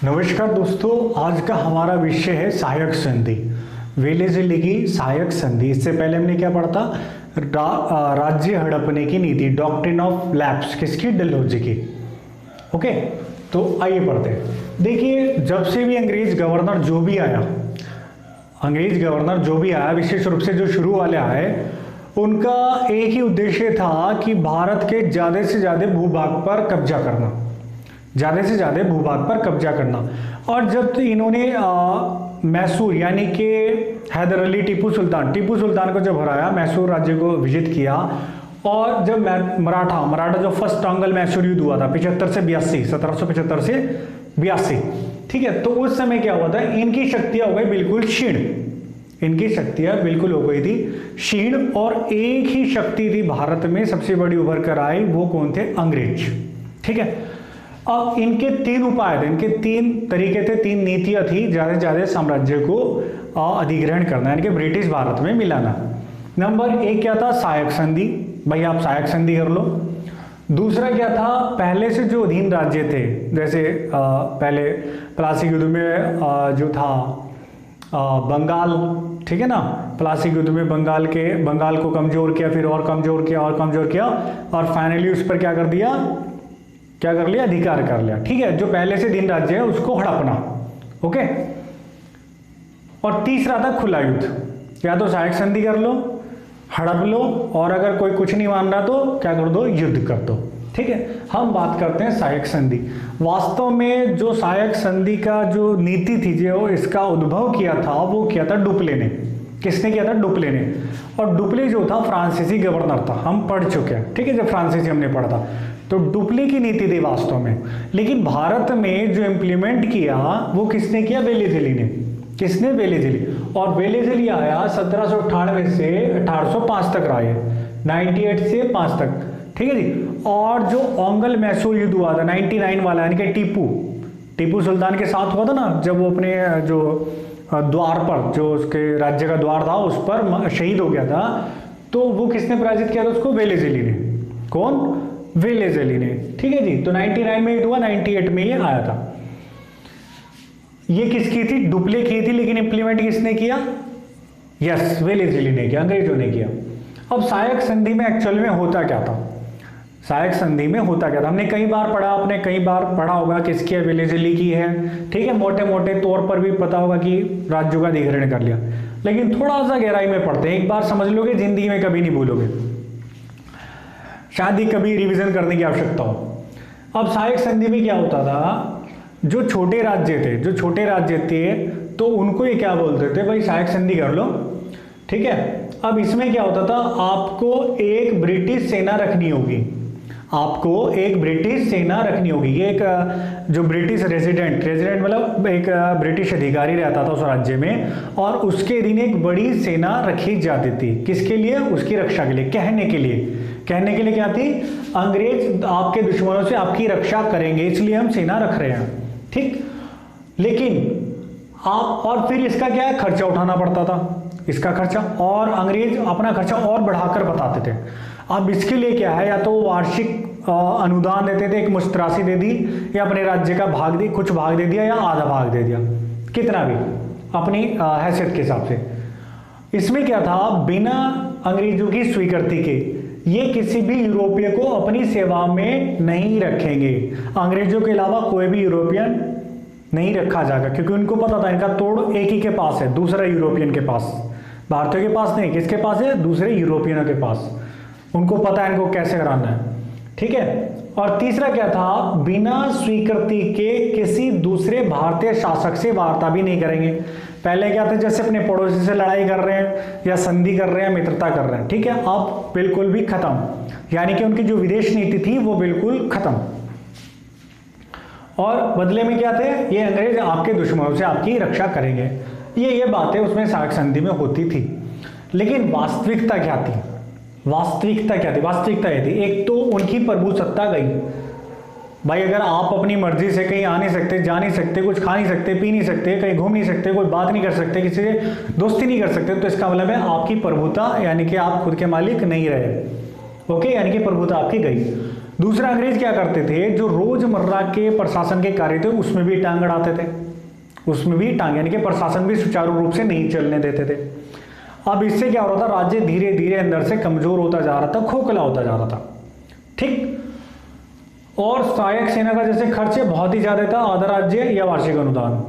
नमस्कार दोस्तों, आज का हमारा विषय है सहायक संधि। वेलेज़ली की सहायक संधि। इससे पहले हमने क्या पढ़ा था? राज्य हड़पने की नीति, डॉक्ट्रिन ऑफ लैप्स, किसकी? डलहौजी की। ओके, तो आइए पढ़ते हैं। देखिए, जब से भी अंग्रेज गवर्नर जो भी आया, विशेष रूप से जो शुरू वाले आए, उनका एक ही उद्देश्य था कि भारत के ज़्यादा से ज़्यादा भूभाग पर कब्जा करना, और जब इन्होंने मैसूर यानी कि हैदर अली टीपू सुल्तान को जब हराया, मैसूर राज्य को विजित किया, और जब मराठा जो फर्स्ट आंग्ल मैसूर युद्ध हुआ था 1775 से 82, ठीक है, तो उस समय क्या हुआ था? इनकी शक्तियां हो गई बिल्कुल क्षीण, और एक ही शक्ति थी भारत में सबसे बड़ी उभर कर आई, वो कौन थे? अंग्रेज। ठीक है, अब इनके तीन उपाय थे, इनके तीन तरीके थे, तीन नीतियां थी ज्यादा से ज्यादा साम्राज्य को अधिग्रहण करना, यानी कि ब्रिटिश भारत में मिलाना। नंबर एक क्या था? सहायक संधि। भाई आप सहायक संधि कर लो। दूसरा क्या था? पहले से जो अधीन राज्य थे, जैसे पहले प्लासी युद्ध में जो था बंगाल, ठीक है ना, प्लासी युद्ध में बंगाल को कमजोर किया, फिर और कमजोर किया, और फाइनली उस पर क्या कर लिया? अधिकार कर लिया। ठीक है, जो पहले से दिन राज्य है उसको हड़पना। ओके, और तीसरा था खुला युद्ध। या तो सहायक संधि कर लो, हड़प लो, और अगर कोई कुछ नहीं मान रहा तो क्या कर दो? युद्ध कर दो। ठीक है, हम बात करते हैं सहायक संधि। वास्तव में जो सहायक संधि का जो नीति थी, जो इसका उद्भव किया था, वो किया था डुप्ले ने। किसने किया था? डुप्ले ने। और डुप्ले जो था फ्रांसीसी गवर्नर था, हम पढ़ चुके हैं। ठीक है, जब फ्रांसीसी हमने पढ़ा था, तो डुप्ले की नीति थी वास्तव में। लेकिन भारत में जो इम्प्लीमेंट किया वो किसने किया? वेलेज़ली ने। किसने? वेलेज़ली। और वेलेज़ली आया 1798 से 1805 तक रहा है, 98 से 5 तक। ठीक है जी। और जो ओंगल मैसूर युद्ध हुआ था 99 वाला, यानी कि टीपू सुल्तान के साथ हुआ था ना, जब वो अपने जो द्वार पर, जो उसके राज्य का द्वार था, उस पर शहीद हो गया था, तो वो किसने पराजित किया था उसको? वेलेज़ली ने। कौन? वेलेज़ली ने। ठीक है जी। तो 99 में हुआ, 98 में ये आया था। ये किसकी थी? डुप्ले की थी, लेकिन इंप्लीमेंट किसने किया? यस, वेलेज़ली ने किया, अंग्रेजों ने किया। अब सहायक संधि में एक्चुअल में होता क्या था? हमने कई बार पढ़ा, आपने कई बार पढ़ा होगा किसकी है? वेलेज़ली की है। ठीक है, मोटे मोटे तौर पर भी पता होगा कि राज्यों का अधिग्रहण कर लिया, लेकिन थोड़ा सा गहराई में पढ़ते हैं। एक बार समझ लोगे, जिंदगी में कभी नहीं भूलोगे, शायद ही कभी रिवीजन करने की आवश्यकता हो। अब सहायक संधि में क्या होता था? जो छोटे राज्य थे तो उनको ये क्या बोलते थे? भाई सहायक संधि कर लो। ठीक है, अब इसमें क्या होता था? आपको एक ब्रिटिश सेना रखनी होगी, ये एक जो ब्रिटिश रेजिडेंट मतलब एक ब्रिटिश अधिकारी रहता था उस राज्य में, और उसके अधीन एक बड़ी सेना रखी जाती थी। किसके लिए? उसकी रक्षा के लिए। कहने के लिए क्या थी? अंग्रेज आपके दुश्मनों से आपकी रक्षा करेंगे, इसलिए हम सेना रख रहे हैं। ठीक, लेकिन और फिर इसका क्या है? खर्चा उठाना पड़ता था, इसका खर्चा, और अंग्रेज अपना खर्चा और बढ़ाकर बताते थे। अब इसके लिए क्या है? या तो वार्षिक अनुदान देते थे, एक मुश्त राशि दे दी, या अपने राज्य का कुछ भाग दे दिया, या आधा भाग दे दिया, कितना भी अपनी हैसियत के हिसाब से। इसमें क्या था? बिना अंग्रेजों की स्वीकृति के ये किसी भी यूरोपीय को अपनी सेवा में नहीं रखेंगे। अंग्रेजों के अलावा कोई भी यूरोपियन नहीं रखा जाएगा, क्योंकि उनको पता था इनका तोड़ एक ही के पास है, दूसरा यूरोपियन के पास, भारतीयों के पास नहीं। किसके पास है? दूसरे यूरोपियनों के पास। उनको पता है इनको कैसे कराना है। ठीक है, और तीसरा क्या था? बिना स्वीकृति के किसी दूसरे भारतीय शासक से वार्ता भी नहीं करेंगे। पहले क्या था? जैसे अपने पड़ोसी से लड़ाई कर रहे हैं, या संधि कर रहे हैं, मित्रता कर रहे हैं। ठीक है, अब बिल्कुल भी खत्म, यानी कि उनकी जो विदेश नीति थी वो बिल्कुल खत्म। और बदले में क्या थे? ये अंग्रेज आपके दुश्मनों से आपकी रक्षा करेंगे। ये बातें उसमें सहायक संधि में होती थी। लेकिन वास्तविकता क्या थी? वास्तविकता ये थी, एक तो उनकी प्रभुसत्ता गई। भाई अगर आप अपनी मर्जी से कहीं आ नहीं सकते, जा नहीं सकते, कुछ खा नहीं सकते, पी नहीं सकते, कहीं घूम नहीं सकते, कोई बात नहीं कर सकते, किसी से दोस्ती नहीं कर सकते, तो इसका मतलब है आपकी प्रभुता, यानी कि आप खुद के मालिक नहीं रहे। ओके, यानी कि प्रभुता आपकी गई। दूसरा, अंग्रेज क्या करते थे, जो रोजमर्रा के प्रशासन के कार्य थे उसमें भी टांग अड़ाते थे, उसमें भी टांग, यानी कि प्रशासन भी सुचारू रूप से नहीं चलने देते थे। अब इससे क्या हो रहा था, राज्य धीरे धीरे अंदर से कमजोर होता जा रहा था, खोखला होता जा रहा था, ठीक। और सहायक सेना का जैसे खर्चे बहुत ही ज्यादा था, आधा राज्य या वार्षिक अनुदान।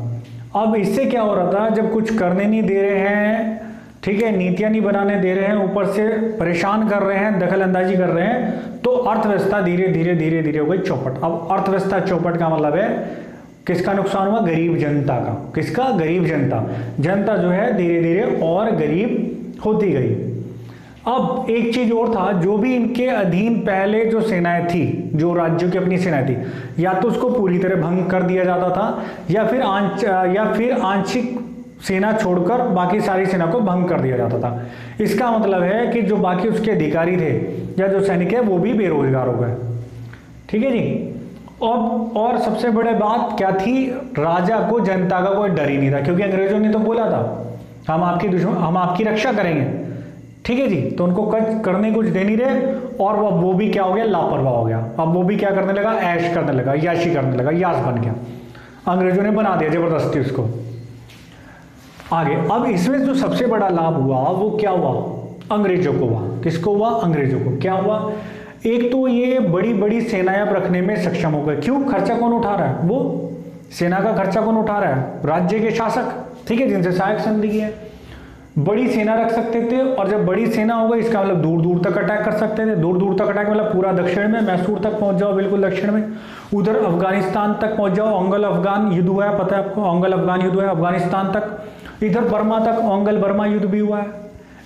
अब इससे क्या हो रहा था, जब कुछ करने नहीं दे रहे हैं, ठीक है, नीतियां नहीं बनाने दे रहे हैं, ऊपर से परेशान कर रहे हैं, दखल अंदाजी कर रहे हैं, तो अर्थव्यवस्था धीरे धीरे हो गई चौपट। अब अर्थव्यवस्था चौपट का मतलब है किसका नुकसान हुआ, गरीब जनता का। किसका, गरीब जनता। जनता जो है धीरे धीरे और गरीब होती गई। अब एक चीज और था, जो भी इनके अधीन पहले जो सेनाएं थी, जो राज्यों की अपनी सेनाएं थी, या तो उसको पूरी तरह भंग कर दिया जाता था, या फिर आंशिक सेना छोड़कर बाकी सारी सेना को भंग कर दिया जाता था। इसका मतलब है कि जो बाकी उसके अधिकारी थे या जो सैनिक है वो भी बेरोजगार हो गए, ठीक है जी। और सबसे बड़ी बात क्या थी, राजा को जनता का कोई डर ही नहीं था, क्योंकि अंग्रेजों ने तो बोला था हम आपकी रक्षा करेंगे, ठीक है जी। तो उनको करने कुछ दे नहीं रहे, और वो भी क्या हो गया, लापरवाह हो गया। अब वो भी क्या करने लगा, ऐश करने लगा, याशी करने लगा, यास बन गया। अंग्रेजों ने बना दिया जबरदस्ती उसको। आगे, अब इसमें जो सबसे बड़ा लाभ हुआ वो क्या हुआ, अंग्रेजों को हुआ। किसको हुआ, अंग्रेजों को। क्या हुआ, एक तो ये बड़ी बड़ी सेनाएं रखने में सक्षम हो गए। क्यों, खर्चा कौन उठा रहा है, वो सेना का खर्चा कौन उठा रहा है, राज्य के शासक, ठीक है, जिनसे सहायक संधि की है। बड़ी सेना रख सकते थे, और जब बड़ी सेना हो गई इसका मतलब दूर दूर तक अटैक कर सकते थे। दूर दूर तक अटैक मतलब पूरा दक्षिण में, मैसूर तक पहुंच जाओ, बिल्कुल दक्षिण में, उधर अफगानिस्तान तक पहुंच जाओ, ओंगल अफगान युद्ध हुआ है, पता है आपको, ओंगल अफगान युद्ध हुआ है अफगानिस्तान तक। इधर बर्मा तक ओंगल बर्मा युद्ध भी हुआ है,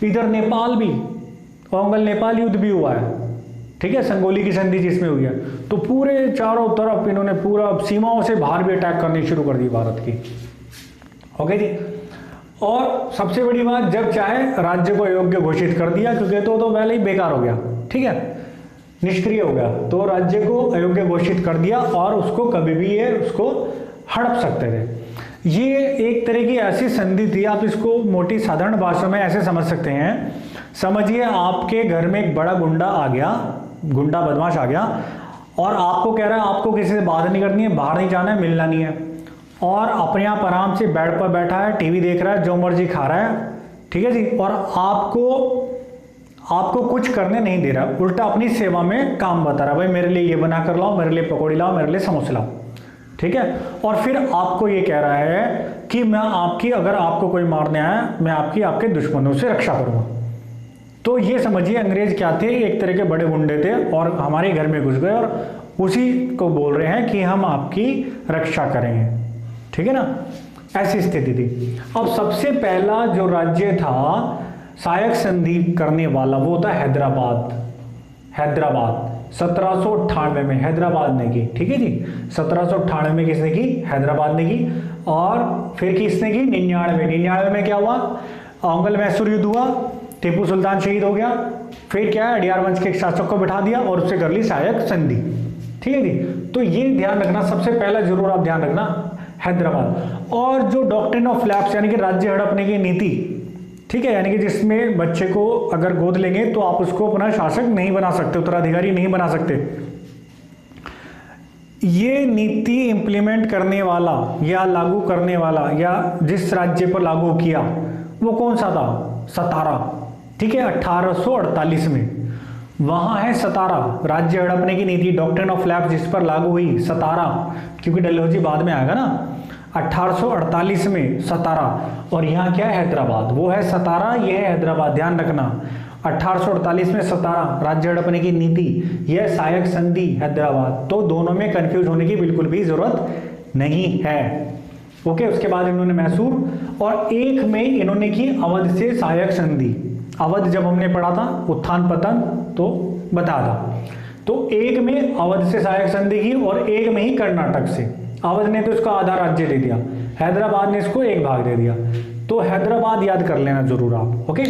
इधर नेपाल भी ओंगल नेपाल युद्ध भी हुआ है, ठीक है, संगोली की संधि जिसमें हुई है। तो पूरे चारों तरफ इन्होंने पूरा सीमाओं से बाहर भी अटैक करनी शुरू कर दी भारत की, ओके जी। और सबसे बड़ी बात, जब चाहे राज्य को अयोग्य घोषित कर दिया, क्योंकि तो पहले ही बेकार हो गया, ठीक है, निष्क्रिय हो गया, तो राज्य को अयोग्य घोषित कर दिया, और उसको कभी भी ये उसको हड़प सकते थे। ये एक तरह की ऐसी संधि थी, आप इसको मोटी साधारण भाषा में ऐसे समझ सकते हैं। समझिए आपके घर में एक बड़ा गुंडा आ गया, गुंडा बदमाश आ गया, और आपको कह रहा है आपको किसी से बात नहीं करनी है, बाहर नहीं जाना है, मिलना नहीं है, और अपने आप आराम से बेड पर बैठा है, टीवी देख रहा है, जो मर्जी खा रहा है, ठीक है जी, और आपको कुछ करने नहीं दे रहा, उल्टा अपनी सेवा में काम बता रहा है, भाई मेरे लिए ये बना कर लाओ, मेरे लिए पकौड़ी लाओ, मेरे लिए समोसे लाओ, ठीक है। और फिर आपको ये कह रहा है कि मैं आपकी, अगर आपको कोई मारने आया, मैं आपके दुश्मनों से रक्षा करूंगा। तो ये समझिए अंग्रेज क्या थे, एक तरह के बड़े गुंडे थे, और हमारे घर में घुस गए, और उसी को बोल रहे हैं कि हम आपकी रक्षा करेंगे, ठीक है ना, ऐसी स्थिति थी। अब सबसे पहला जो राज्य था सहायक संधि करने वाला, वो था हैदराबाद। 1798 में हैदराबाद ने की, ठीक है जी, 1798 में किसने की, हैदराबाद ने की। और फिर किसने की, 99 में क्या हुआ, ओंगल मैसूर युद्ध हुआ, टीपू सुल्तान शहीद हो गया। फिर क्या है, अडियार वंश के एक शासक को बिठा दिया, और उससे कर ली सहायक संधि, ठीक है जी। तो ये ध्यान रखना, सबसे पहला जरूर आप ध्यान रखना हैदराबाद। और जो डॉक्ट्रिन ऑफ लैप्स, यानी कि राज्य हड़पने की नीति, ठीक है, यानी कि जिसमें बच्चे को अगर गोद लेंगे तो आप उसको अपना शासक नहीं बना सकते, उत्तराधिकारी नहीं बना सकते, ये नीति इंप्लीमेंट करने वाला या लागू करने वाला, या जिस राज्य पर लागू किया वो कौन सा था, सतारा, ठीक है, 1848 में। वहां है सतारा, राज्य हड़पने की नीति, डॉक्ट्रिन ऑफ लैप्स जिस पर लागू हुई, सतारा, क्योंकि डलहौजी बाद में आएगा ना, 1848 में सतारा। और यहाँ क्या है, हैदराबाद, वो है सतारा, ये है हैदराबाद, ध्यान रखना। 1848 में सतारा, राज्य हड़पने की नीति, यह सहायक संधि हैदराबाद। तो दोनों में कंफ्यूज होने की बिल्कुल भी जरूरत नहीं है, ओके। उसके बाद इन्होंने मैसूर, और एक में इन्होंने की अवध से सहायक संधि। अवध जब हमने पढ़ा था उत्थान पतन तो बता था, तो एक में अवध से सहायक संधि की, और एक में ही कर्नाटक से। अवध ने तो इसको आधा राज्य दे दिया, हैदराबाद ने इसको एक भाग दे दिया। तो हैदराबाद याद कर लेना जरूर आप, ओके।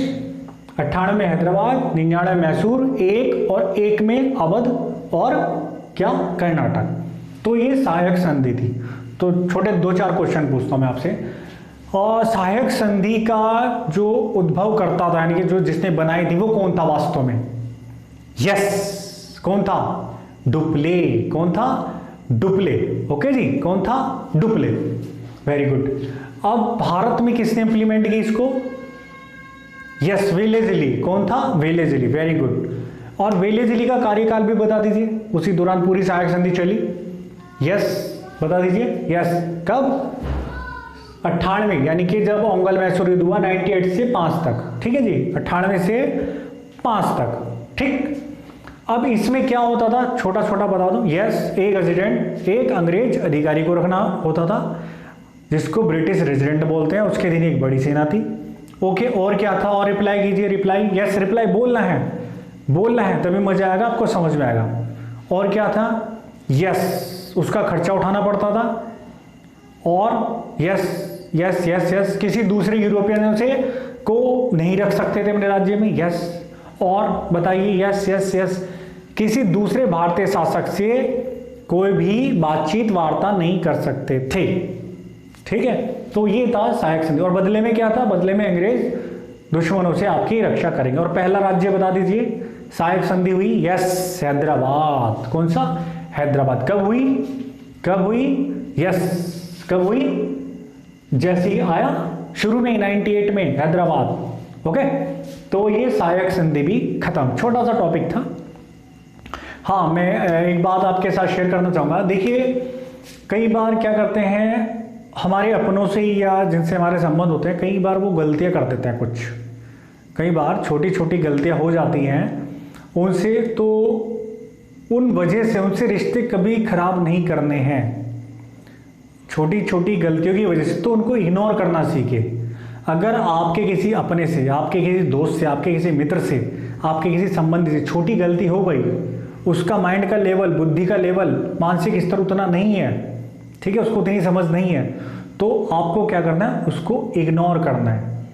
98 में हैदराबाद, 99 मैसूर, एक, और एक में अवध और क्या, कर्नाटक। तो ये सहायक संधि थी। तो छोटे 2-4 क्वेश्चन पूछता हूं मैं आपसे। और सहायक संधि का जो उद्भव करता था, यानी कि जो जिसने बनाई थी, वो कौन था वास्तव में? यस, कौन था? डुप्ले। कौन था? डुप्ले। ओके जी, कौन था? डुप्ले। Very good. अब भारत में किसने इंप्लीमेंट की इसको? Yes, Wellesley. कौन था? वेलेज़ली। Very good. और वेलेज़ली का कार्यकाल भी बता दीजिए, उसी दौरान पूरी सहायक संधि चली। यस, बता दीजिए। यस, कब? 98, यानी कि जब ओंगल मैसूर युद्ध हुआ 98 से 5 तक। ठीक है जी, 98 से 5 तक। ठीक। अब इसमें क्या होता था, छोटा छोटा बता दूं। यस, एक रेजिडेंट, एक अंग्रेज अधिकारी को रखना होता था, जिसको ब्रिटिश रेजिडेंट बोलते हैं। उसके दिन एक बड़ी सेना थी। ओके, और क्या था? और रिप्लाई कीजिए। रिप्लाई, यस, रिप्लाई बोलना है, बोलना है, तभी मजा आएगा, आपको समझ में आएगा। और क्या था? यस, उसका खर्चा उठाना पड़ता था। और यस यस यस यस, किसी दूसरे यूरोपियन से को नहीं रख सकते थे अपने राज्य में। यस, और बताइए। यस यस यस, किसी दूसरे भारतीय शासक से कोई भी बातचीत वार्ता नहीं कर सकते थे। ठीक है, तो ये था सहायक संधि। और बदले में क्या था? बदले में अंग्रेज दुश्मनों से आपकी रक्षा करेंगे। और पहला राज्य बता दीजिए सहायक संधि हुई। यस, हैदराबाद। कौन सा? हैदराबाद। कब हुई? कब हुई? यस, कब हुई? जैसे ही आया शुरू में 98 में हैदराबाद। ओके, तो ये सहायक संधि भी खत्म। छोटा सा टॉपिक था। हाँ, मैं एक बात आपके साथ शेयर करना चाहूंगा। देखिए, कई बार क्या करते हैं हमारे अपनों से या जिनसे हमारे संबंध होते हैं, कई बार वो गलतियां कर देते हैं कुछ। कई बार छोटी छोटी गलतियां हो जाती हैं उनसे, तो उन वजह से उनसे रिश्ते कभी खराब नहीं करने हैं। छोटी छोटी गलतियों की वजह से तो उनको इग्नोर करना सीखे। अगर आपके किसी अपने से, आपके किसी दोस्त से, आपके किसी मित्र से, आपके किसी संबंधी से छोटी गलती हो गई, उसका माइंड का लेवल, बुद्धि का लेवल, मानसिक स्तर उतना नहीं है, ठीक है, उसको उतनी समझ नहीं है, तो आपको क्या करना है? उसको इग्नोर करना है।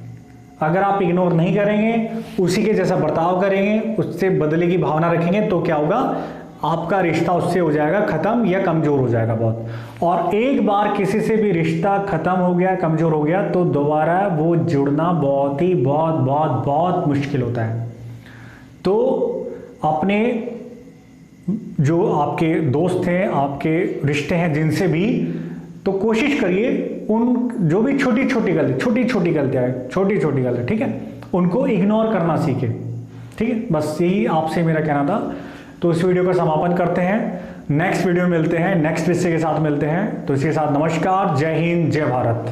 अगर आप इग्नोर नहीं करेंगे, उसी के जैसा बर्ताव करेंगे, उससे बदले की भावना रखेंगे, तो क्या होगा? आपका रिश्ता उससे हो जाएगा खत्म या कमजोर हो जाएगा बहुत। और एक बार किसी से भी रिश्ता खत्म हो गया, कमजोर हो गया, तो दोबारा वो जुड़ना बहुत ही बहुत बहुत बहुत मुश्किल होता है। तो अपने जो आपके दोस्त हैं, आपके रिश्ते हैं जिनसे भी, तो कोशिश करिए उन जो भी छोटी छोटी गलतियां, ठीक है, उनको इग्नोर करना सीखे। ठीक है, बस यही आपसे मेरा कहना था। तो इस वीडियो का समापन करते हैं, नेक्स्ट वीडियो में मिलते हैं, नेक्स्ट विषय के साथ मिलते हैं। तो इसके साथ नमस्कार, जय हिंद, जय भारत।